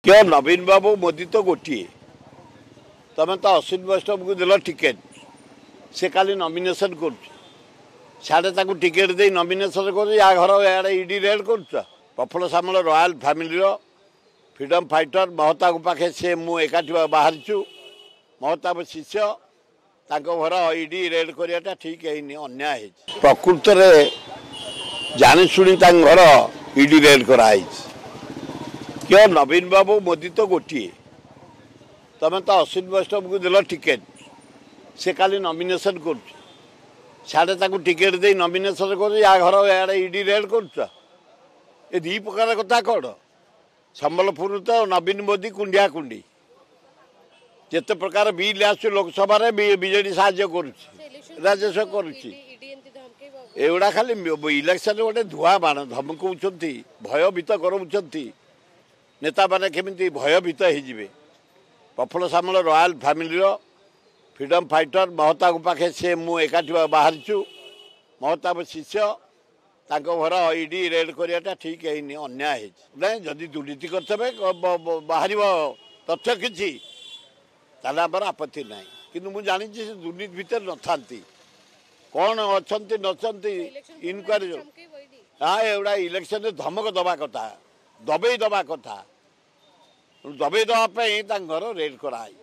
क्यों नवीन बाबू मोदी तो गोटे तुम तो अश्विन वैष्णव को दिल टिकेट से खाली नॉमिनेशन कर टिकेट दे नॉमिनेशन कर घर इडी रेड कर प्रफुल्ल सामल रॉयल फैमिली फ्रीडम फाइटर महता पाखे से मु एकाठी बाहर महता शिष्य घर इडी रेड कराटा ठीक है अन्याय प्रकृत जाशुणी घर इडी रेड कराई क्यों नवीन बाबू मोदी तो गोटे तुम तो अश्विन वैष्णव को दिल टिकेट से खाली नॉमिनेशन कर टिकेट दे नॉमिनेशन कर घर इडी रेड कर दी प्रकार कथा कौन संबलपुर तो नवीन मोदी कुंडिया कुंडी जिते प्रकार बिल आस लोकसभा बीजेडी साहाଯ୍य कर एगुड़ा खाली इलेक्शन गोटे धुआ बाण धमकाउंट भयभीत कराउंट नेता मैंने केमी भयभीत हो प्रफुल्ल सामल रॉयल फैमिली फ्रीडम फाइटर महता पाखे से मु एकाठी बाहर महता शिष्य घर इडी रेड कराटा ठीक है अन्याय जदि दुर्नीति करते बाहर तथ्य किसी ताले आमर आपत्ति ना कि मुझे जानी दुर्नीति भितर न था कौन अच्छा नचंती इनक्वारी हाँ एगुड़ा इलेक्शन धमक दबा कथा दबे दबा कथा दबे दवाई घर रेड कराई।